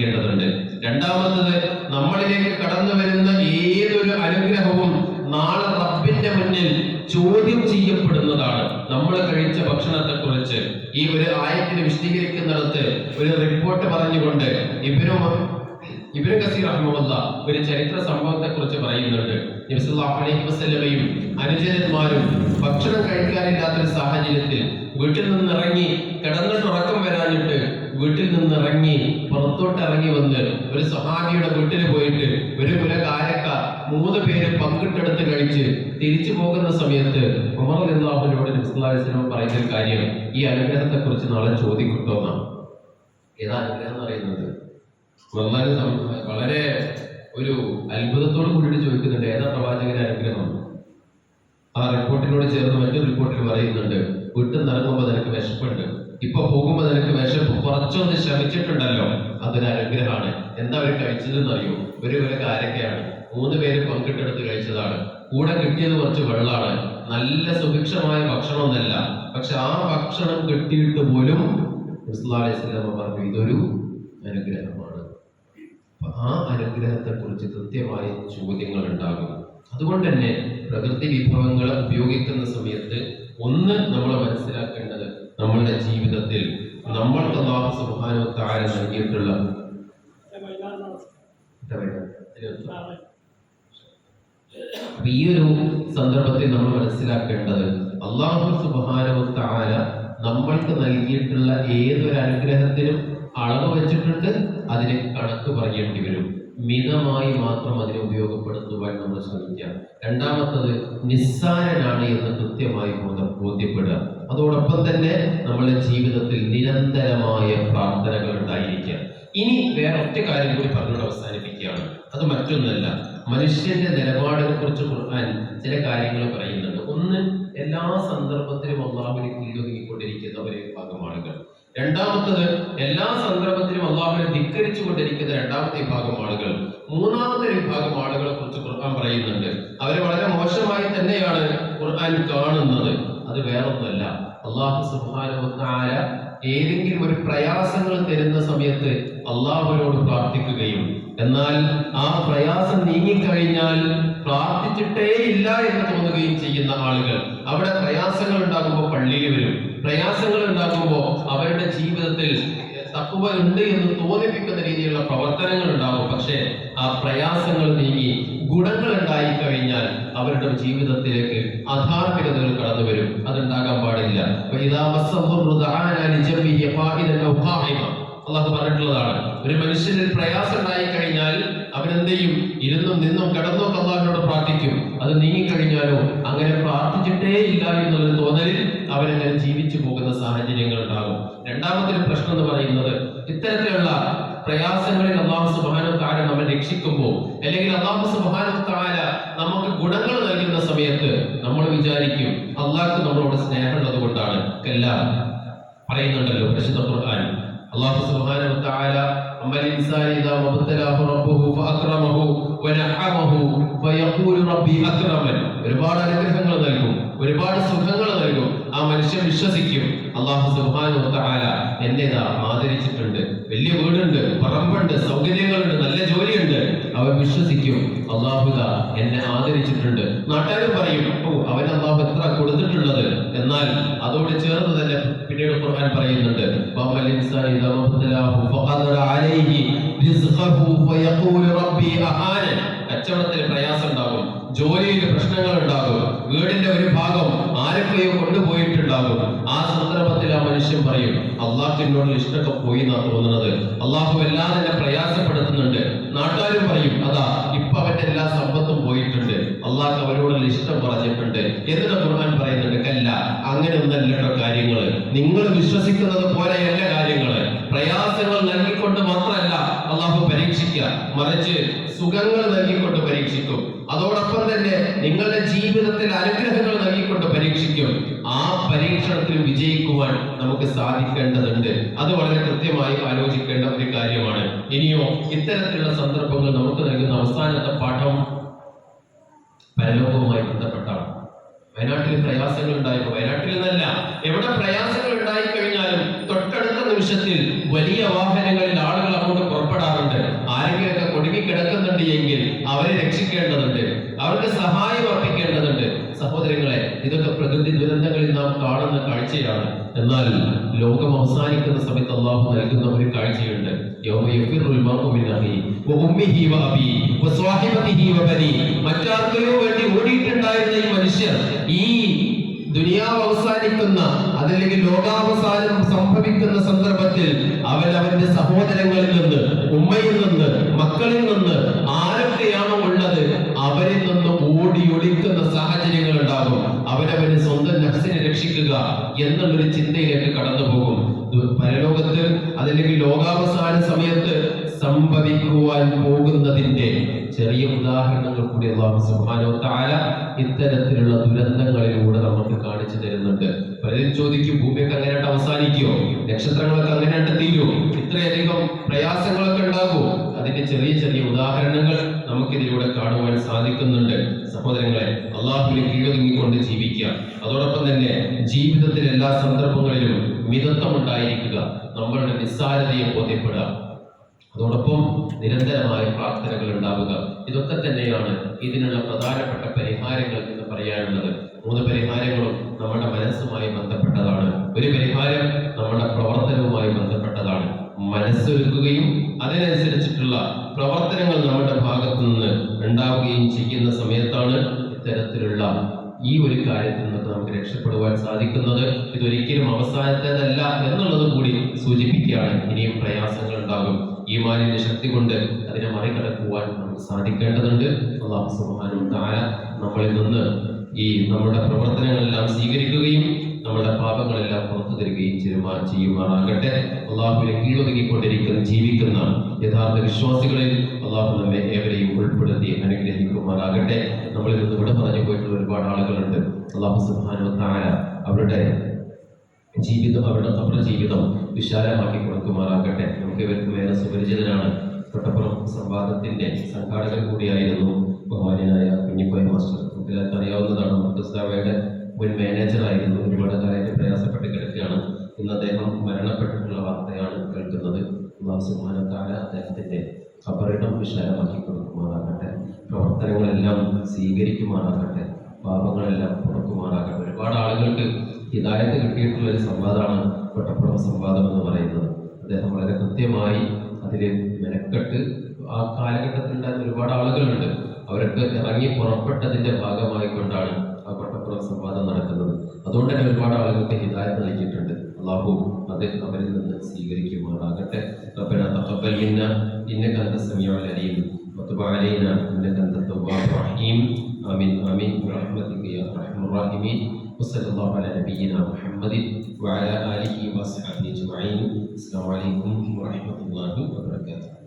പഠിക്കേണ്ടതുണ്ട്. രണ്ടാമത്തത്, നമ്മളിലേക്ക് കടന്നു വരുന്ന ഏതൊരു അനുഗ്രഹവും നാളെ റബ്ബിന്റെ മുന്നിൽ ചോദ്യം ചെയ്യപ്പെടുന്നതാണ്. നമ്മൾ കഴിച്ച ഭക്ഷണത്തെ കുറിച്ച് ഈ ഒരു ആയത്തിന് വിശദീകരിക്കുന്നിടത്ത് ഒരു റിപ്പോർട്ട് പറഞ്ഞുകൊണ്ട് ഇബ്നു കസീർ റഹിമഹുല്ലാഹ് ഒരു ചരിത്ര സംഭവത്തെ കുറിച്ച് പറയുന്നുണ്ട്. നബി സല്ലല്ലാഹു അലൈഹി വസല്ലമയും അനുചരന്മാരും ഭക്ഷണം കഴിക്കാനില്ലാത്തൊരു സാഹചര്യത്തിൽ വീട്ടിൽ നിന്നിറങ്ങി, കിടന്നിട്ട് ഉറക്കം വരാനിട്ട് വീട്ടിൽ നിന്നിറങ്ങി പുറത്തോട്ട് ഇറങ്ങി വന്ന് ഒരു സ്വഹാബിയുടെ വീട്ടിൽ പോയിട്ട് ഒരു കുല കാരക്ക 3 പേര് പങ്കിട്ടെടുത്ത് കഴിച്ച് തിരിച്ചു പോകുന്ന സമയത്ത് ഉമർ റളിയല്ലാഹു അൻഹുവിനോട് നബി സല്ലല്ലാഹു അലൈഹി വസല്ലം പറയുന്ന കാര്യം, ഈ അനുഗ്രഹത്തെ കുറിച്ച് നാളെ ചോദിക്കട്ടോന്നാണ്. ഏതാ അനുഗ്രഹം എന്ന് പറയുന്നത്? വളരെ ഒരു അത്ഭുതത്തോട് കൂടിയിട്ട് ചോദിക്കുന്നുണ്ട്, ഏതാ പ്രവാചകന്റെ അനുഗ്രഹം? ആ റിപ്പോർട്ടിനോട് ചേർന്ന് മറ്റൊരു റിപ്പോർട്ടിൽ പറയുന്നുണ്ട്, വീട്ടിൽ നിറങ്ങുമ്പോൾ നിനക്ക് വിശപ്പുണ്ട്, ഇപ്പൊ പോകുമ്പോ നിനക്ക് വിശപ്പ് കുറച്ചൊന്ന് ശമിച്ചിട്ടുണ്ടല്ലോ, അതൊരു അനുഗ്രഹമാണ്. എന്താ അവർ കഴിച്ചതെന്ന് അറിയോ? ഒരു കാരക്കയാണ്. 3 പേര് പങ്കിട്ടെടുത്ത് കഴിച്ചതാണ്. കൂടെ കിട്ടിയത് കുറച്ച് വെള്ളമാണ്. നല്ല സുഭിക്ഷമായ ഭക്ഷണമൊന്നല്ല. പക്ഷെ ആ ഭക്ഷണം കിട്ടിയിട്ട് പോലും റസൂലുള്ളാഹി സ്വല്ലല്ലാഹു അലൈഹി വസല്ലം പറഞ്ഞു, ഇതൊരു അനുഗ്രഹമാണ്. ആ അനുഗ്രഹത്തെ കുറിച്ച് കൃത്യമായ ചോദ്യങ്ങൾ ഉണ്ടാകും. അതുകൊണ്ട് തന്നെ പ്രകൃതി വിഭവങ്ങൾ ഉപയോഗിക്കുന്ന സമയത്ത് ഒന്ന് നമ്മൾ മനസ്സിലാക്കേണ്ടത്, നമ്മളുടെ ജീവിതത്തിൽ നമ്മൾക്ക് അല്ലാഹു സുബ്ഹാനഹു വ തആല നൽകിയിട്ടുള്ള ഈ ഒരു സന്ദർഭത്തിൽ നമ്മൾ മനസ്സിലാക്കേണ്ടത്, അല്ലാഹു സുബ്ഹാനഹു വ തആല നമ്മൾക്ക് നൽകിയിട്ടുള്ള ഏതൊരു അനുഗ്രഹത്തിനും അളവ് വെച്ചിട്ടുണ്ട്, അതിന് കണക്ക് പറയേണ്ടി വരും. മിതമായി മാത്രം അതിനെ ഉപയോഗപ്പെടുത്തുവാൻ നമ്മൾ ശ്രമിക്കുക. രണ്ടാമത്തത്, നിസ്സാരനാണ് എന്ന് കൃത്യമായി ബോധ്യപ്പെടുക. അതോടൊപ്പം തന്നെ നമ്മുടെ ജീവിതത്തിൽ നിരന്തരമായ പ്രാർത്ഥനകൾ ഉണ്ടായിരിക്കുക. ഇനി വേറെ ഒറ്റ കാര്യം കൂടി പറഞ്ഞുകൊണ്ട് അവസാനിപ്പിക്കുകയാണ്. അത് മറ്റൊന്നല്ല, മനുഷ്യന്റെ നിലപാടിനെ കുറിച്ച് ഖുർആൻ ചില കാര്യങ്ങൾ പറയുന്നുണ്ട്. ഒന്ന്, എല്ലാ സന്ദർഭത്തിലും അല്ലാഹുവിനെ കീഴൊതുങ്ങിക്കൊണ്ടിരിക്കുന്ന ഒരു വിഭാഗം ആളുകൾ. രണ്ടാമത്തത്, എല്ലാ സന്ദർഭത്തിലും അല്ലാഹുവിനെ ധിക്കരിച്ചു കൊണ്ടിരിക്കുന്ന രണ്ടാമത്തെ വിഭാഗം ആളുകൾ. മൂന്നാമത്തെ വിഭാഗം ആളുകളെ കുറിച്ച് ഖുർആൻ പറയുന്നുണ്ട്. അവരെ വളരെ മോശമായി തന്നെയാണ് ഖുർആൻ കാണുന്നത്. അത് വേറൊന്നുമല്ല, അല്ലാഹു സുബ്ഹാനഹു വ തആല ഏതെങ്കിലും ഒരു പ്രയാസങ്ങൾ തരുന്ന സമയത്ത് അല്ലാഹുവിനോട് പ്രാർത്ഥിക്കുകയും എന്നാൽ ആ പ്രയാസം നീങ്ങിക്കഴിഞ്ഞാൽ പ്രാർത്ഥിച്ചിട്ടേ ഇല്ല എന്ന് തോന്നുകയും ചെയ്യുന്ന ആളുകൾ. അവിടെ പ്രയാസങ്ങൾ ഉണ്ടാകുമ്പോൾ പള്ളിയിൽ വരും, പ്രയാസങ്ങൾ ഉണ്ടാകുമ്പോൾ അവരുടെ ജീവിതത്തിൽ തഖ്വ ഉണ്ട് എന്ന് തോന്നിപ്പിക്കുന്ന രീതിയിലുള്ള പ്രവർത്തനങ്ങൾ ഉണ്ടാകും. പക്ഷേ ആ പ്രയാസങ്ങൾ നീങ്ങി ഗുണങ്ങൾ ഉണ്ടായി കഴിഞ്ഞാൽ അവരുടെ ജീവിതത്തിലേക്ക് അധാർമികതകൾ കടന്നു വരും. അതുണ്ടാകാൻ പാടില്ല. അള്ളാഹു പറഞ്ഞിട്ടുള്ളതാണ്, ഒരു മനുഷ്യന് പ്രയാസം ഉണ്ടായി കഴിഞ്ഞാൽ അവനെന്ത് ചെയ്യും? ഇരുന്നും നിന്നും കിടന്നോ അള്ളാഹുവിനോട് പ്രാർത്ഥിക്കും. അത് നീങ്ങിക്കഴിഞ്ഞാലോ അങ്ങനെ പ്രാർത്ഥിച്ചിട്ടേ ഇല്ല എന്നുള്ളൊരു തോന്നലിൽ അവരെങ്ങനെ ജീവിച്ചു പോകുന്ന സാഹചര്യങ്ങൾ ഉണ്ടാകും. രണ്ടാമത്തെ ഒരു പ്രശ്നം എന്ന് പറയുന്നത്, ഇത്തരത്തിലുള്ള പ്രയാസങ്ങളിൽ അല്ലാഹു സുബ്ഹാനഹു വ തആല നമ്മെ രക്ഷിക്കുമ്പോൾ, അല്ലെങ്കിൽ അല്ലാഹു സുബ്ഹാനഹു വ തആല നമുക്ക് ഗുണങ്ങൾ നൽകുന്ന സമയത്ത് നമ്മൾ വിചാരിക്കും അല്ലാഹുക്ക് നമ്മളോട് സ്നേഹമുള്ളത് കൊണ്ടാണ്. എല്ലാം പറയുന്നുണ്ടല്ലോ പരിശുദ്ധ ഖുർആൻ. അല്ലാഹു സുബ്ഹാനഹു വ തആല അമ്മൽ ഇൻസാനി ഇദാ മബ്തലാഹു റബ്ബുഹു ഫഅക്രമഹു വനഅമഹു ഫയഖൂലു റബ്ബി അക്രമൻ. ഒരുപാട് അനുഗ്രഹങ്ങൾ നൽകും, ഒരുപാട് സുഖങ്ങൾ നൽകും. ആ മനുഷ്യൻ വിശ്വസിക്കും, അല്ലാഹു സുബ്ഹാനഹു വ തആല എന്നെ ആദരിച്ചിട്ടുണ്ട്, വലിയ വീടുണ്ട്, പറമ്പുണ്ട്, സൗകര്യങ്ങളുണ്ട്, നല്ല ജോലിയുണ്ട്. അവൻ വിശ്വസിക്കും, അല്ലാഹു എന്നെ ആദരിച്ചിട്ടുണ്ട്. നാട്ടുകാരും പറയും, ഓ അവൻ അല്ലാഹു എത്ര കൊടുത്തിട്ടുള്ളത്. എന്നാൽ അതോട് ചേർന്ന് തന്നെ പിന്നീട് ഖുർആൻ പറയുന്നുണ്ട്, വഅമൽ ഇൻസാനി ഇദാ മബ്തലാഹു ഫഖദറ അലൈഹി റിസ്ഖഹു ഫയഖൂലു റബ്ബി അഹാനൻ. കച്ചവടത്തിൽ പ്രയാസം ഉണ്ടാകും, ജോലിയിൽ പ്രശ്നങ്ങൾ ഉണ്ടാകും, വീടിന്റെ ഒരു ഭാഗം ആരൊക്കെയോ കൊണ്ടുപോയിട്ടുണ്ടാകും. ആ സന്ദർഭത്തിൽ ആ മനുഷ്യൻ പറയും, അള്ളാഹുവിനോട് ഇഷ്ടമൊക്കെ പോയി എന്നാ തോന്നുന്നത്, അള്ളാഹു എല്ലാം തന്നെ പ്രയാസപ്പെടുത്തുന്നുണ്ട്. നാട്ടുകാരും പറയും, അതാ ഇപ്പൊ അവന്റെ എല്ലാ സമ്പത്തും പോയിട്ടുണ്ട്, അള്ളാഹു അവരോടുള്ള ഇഷ്ടം പറഞ്ഞിട്ടുണ്ട്. എന്നിട്ട് ഖുർആൻ പറയുന്നുണ്ട്, കല്ല, അങ്ങനെ ഒന്നല്ലോ കാര്യങ്ങള്. നിങ്ങൾ വിശ്വസിക്കുന്നത് പോലെയല്ല കാര്യങ്ങള്. പ്രയാസങ്ങൾ നൽകിക്കൊണ്ട് മാത്രമല്ല അള്ളാഹു പരീക്ഷിക്കുക, മറിച്ച് സുഖങ്ങൾ നൽകിക്കൊണ്ട് പരീക്ഷിക്കും. അതോടൊപ്പം തന്നെ നിങ്ങളുടെ ജീവിതത്തിൽ അനുഗ്രഹങ്ങൾ നൽകിക്കൊണ്ട് പരീക്ഷിക്കും. ആ പരീക്ഷണത്തിൽ വിജയിക്കുവാൻ നമുക്ക് സാധിക്കേണ്ടതുണ്ട്. അത് വളരെ കൃത്യമായി ആലോചിക്കേണ്ട ഒരു കാര്യമാണ്. ഇനിയോ ഇത്തരത്തിലുള്ള സന്ദർഭങ്ങൾ നമുക്ക് നൽകുന്ന അവസാനത്തെ പാഠം പരലോകവുമായി ബന്ധപ്പെട്ടാണ്. വയനാട്ടിൽ പ്രയാസങ്ങൾ ഉണ്ടായപ്പോൾ, വയനാട്ടിൽ നിന്നല്ല, എവിടെ പ്രയാസങ്ങൾ ഉണ്ടായി കഴിഞ്ഞാലും തൊട്ടടുത്ത നിമിഷത്തിൽ വലിയ വാഹനങ്ങളിൽ ആളുകൾ അങ്ങോട്ട് പുറപ്പെടാറുണ്ട്. എങ്കിൽ അവരെ രക്ഷിക്കേണ്ടതുണ്ട്, അവർക്ക് സഹായം അർപ്പിക്കേണ്ടതുണ്ട്. സഹോദരങ്ങളെ, ഇതൊക്കെ പ്രകൃതി ദുരന്തങ്ങളിൽ നാം കാണുന്ന കാഴ്ചയാണ്. എന്നാൽ ലോകം അവസാനിക്കുന്ന സമയത്ത് അള്ളാഹു നൽകുന്ന ഒരു കാഴ്ചയുണ്ട്. മറ്റാർക്കോ വേണ്ടി ഓടിയിട്ടുണ്ടായിരുന്ന ഈ മനുഷ്യർ ഈ ദുനിയാവ് അവസാനിക്കുന്ന, അതല്ലെങ്കിൽ ലോകാവസാനം സംഭവിക്കുന്ന സന്ദർഭത്തിൽ അവന്റെ സഹോദരങ്ങളിൽ നിന്ന്, ഉമ്മയിൽ നിന്ന്, മക്കളിൽ നിന്ന് ആരൊക്കെയാണോ ഉള്ളത് അവരിൽ നിന്ന് ഓടിയൊളിക്കുന്ന സാഹചര്യങ്ങൾ ഉണ്ടാകും. അവരവന് സ്വന്തം നഫ്സിനെ രക്ഷിക്കുക എന്നുള്ളൊരു ചിന്തയിലേക്ക് കടന്നു പോകും. പരലോകത്ത് അതല്ലെങ്കിൽ ലോകാവസാന സമയത്ത് സംഭവിക്കുവാൻ പോകുന്നതിന്റെ ചെറിയ ഉദാഹരണങ്ങൾ കൂടി അല്ലാഹു സുബ്ഹാനഹു വ തആല ഇത്തരത്തിലുള്ള ദുരന്തങ്ങളിലൂടെ നമുക്ക് കാണിച്ചു തരുന്നുണ്ട്. പലരും ചോദിക്കും, ഭൂമിയൊക്കെ അങ്ങനെയായിട്ട് അവസാനിക്കുമോ, നക്ഷത്രങ്ങളൊക്കെ അങ്ങനെയായിട്ട് തീരുമോ, ഇത്രയധികം പ്രയാസങ്ങളൊക്കെ ഉണ്ടാകുമോ? അതിന്റെ ചെറിയ ചെറിയ ഉദാഹരണങ്ങൾ നമുക്കിതിലൂടെ കാണുവാൻ സാധിക്കുന്നുണ്ട്. സഹോദരങ്ങളെ, അള്ളാഹുവിനെ കീഴൊതുങ്ങിക്കൊണ്ട് ജീവിക്കുക, അതോടൊപ്പം തന്നെ ജീവിതത്തിലെ എല്ലാ സന്ദർഭങ്ങളിലും മിതത്വം ഉണ്ടായിരിക്കുക, നമ്മളുടെ നിസ്സാരതയെ ബോധ്യപ്പെടുക, അതോടൊപ്പം നിരന്തരമായ പ്രാർത്ഥനകൾ ഉണ്ടാവുക. ഇതൊക്കെ തന്നെയാണ് ഇതിനുള്ള പ്രധാനപ്പെട്ട പരിഹാരങ്ങൾ എന്ന് പറയാനുള്ളത്. 3 പരിഹാരങ്ങളും നമ്മുടെ മനസ്സുമായി ബന്ധപ്പെട്ടതാണ്. ഒരു പരിഹാരം നമ്മുടെ പ്രവർത്തനവുമായി ബന്ധപ്പെട്ടതാണ്. മനസ്സൊരുക്കുകയും അതിനനുസരിച്ചിട്ടുള്ള പ്രവർത്തനങ്ങൾ നമ്മുടെ ഭാഗത്തു നിന്ന് ഉണ്ടാവുകയും ചെയ്യുന്ന സമയത്താണ് ഇത്തരത്തിലുള്ള ഈ ഒരു കാര്യത്തിൽ നിന്ന് നമുക്ക് രക്ഷപ്പെടുവാൻ സാധിക്കുന്നത്. ഇതൊരിക്കലും അവസാനത്തേതല്ല എന്നുള്ളത് കൂടി സൂചിപ്പിക്കുകയാണ്. ഇനിയും പ്രയാസങ്ങൾ ഉണ്ടാകും. ഈമാനിന്റെ ശക്തി കൊണ്ട് അതിനെ മറികടക്കുവാൻ നമുക്ക് സാധിക്കേണ്ടതുണ്ട്. അല്ലാഹു സുബ്ഹാനഹു വ തആല നമ്മളിൽ നിന്ന് ഈ നമ്മുടെ പ്രവർത്തനങ്ങളെല്ലാം സ്വീകരിക്കുകയും നമ്മുടെ പാപങ്ങളെല്ലാം പുറത്തു തരികയും ചെയ്യുമാറാകട്ടെ. അള്ളാഹുവിനെ കീഴൊതുങ്ങിക്കൊണ്ടിരിക്കുന്ന ജീവിക്കുന്ന യഥാർത്ഥ വിശ്വാസികളിൽ അള്ളാഹു നമ്മെ ഏവരെയും ഉൾപ്പെടുത്തി അനുഗ്രഹിക്കുമാറാകട്ടെ. നമ്മളിൽ നിന്ന് ഇവിടെ പറഞ്ഞു പോയിട്ടുള്ള ഒരുപാട് ആളുകളുണ്ട്. അല്ലാഹു സുബ്ഹാനഹു വ തആല അവരുടെ ജീവിതം, അവരുടെ ഖബർ ജീവിതം വിശാലമാക്കി കൊടുക്കുമാറാകട്ടെ. നമുക്ക് ഇവർക്ക് മേലെ സുപരിചിതനാണ്. കൊട്ടപ്പുറം സംവാദത്തിന്റെ സംഘാടകൻ കൂടിയായിരുന്നു ബഹുമാന്യനായ കുഞ്ഞിക്കോയ മാസ്റ്റർ. നമുക്കെല്ലാവർക്കും അറിയാവുന്നതാണ്. മർക്കസ്ദാവയുടെ മുൻ മാനേജറായിരുന്നു. ഒരുപാട് കാലത്ത് പ്രയാസപ്പെട്ട് കിടക്കുകയാണ്. ഇന്ന് അദ്ദേഹം മരണപ്പെട്ടിട്ടുള്ള വാർത്തയാണ് കേൾക്കുന്നത്. അല്ലാഹു സുബ്ഹാനഹു വ തആല അദ്ദേഹത്തിന്റെ ഖബറിടം വിശാലമാക്കി കൊടുക്കുമാറാകട്ടെ. പ്രവർത്തനങ്ങളെല്ലാം സ്വീകരിക്കുമാറാകട്ടെ. പാപങ്ങളെല്ലാം പുറക്കുമാറാകട്ടെ. ഒരുപാട് ആളുകൾക്ക് ഹിദായത്ത് കിട്ടിയിട്ടുള്ള ഒരു സംവാദമാണ് കൊട്ടപ്പുറം സംവാദം എന്ന് പറയുന്നത്. അദ്ദേഹം വളരെ കൃത്യമായി അതിൽ മെനക്കെട്ട് ആ കാലഘട്ടത്തിൽ ഉണ്ടായിരുന്ന ഒരുപാട് ആളുകളുണ്ട്. അവരൊക്കെ ഇറങ്ങി പുറപ്പെട്ടതിന്റെ ഭാഗമായി കൊണ്ടാണ് ആ കൊട്ടപ്പുറം സംവാദം നടക്കുന്നത്. അതുകൊണ്ട് തന്നെ ഒരുപാട് ആളുകൾക്ക് ഹിദായത്ത് നൽകിയിട്ടുണ്ട്. അല്ലാഹു അത് അവരിൽ നിന്ന് സ്വീകരിക്കുമാറാകട്ടെ. റബ്ബനാ തഖബ്ബൽ മിന്നാ ഇന്നക അൻതസ് സമീഉൽ അലീം വതുബ് അലൈനാ ഇന്നക അൻതത് തവ്വാബുർ റഹീം. ആമീൻ ആമീൻ ബിറഹ്മതിക യാ അർഹമർ റഹീമീൻ. വസല്ലല്ലാഹു അലാ നബിയ്യിനാ മുഹമ്മദിൻ വഅലാ ആലിഹി വസഹ്ബിഹി അജ്മഈൻ. അസ്സലാമു അലൈക്കും വറഹ്മത്തുള്ളാഹി വബറകാതുഹു.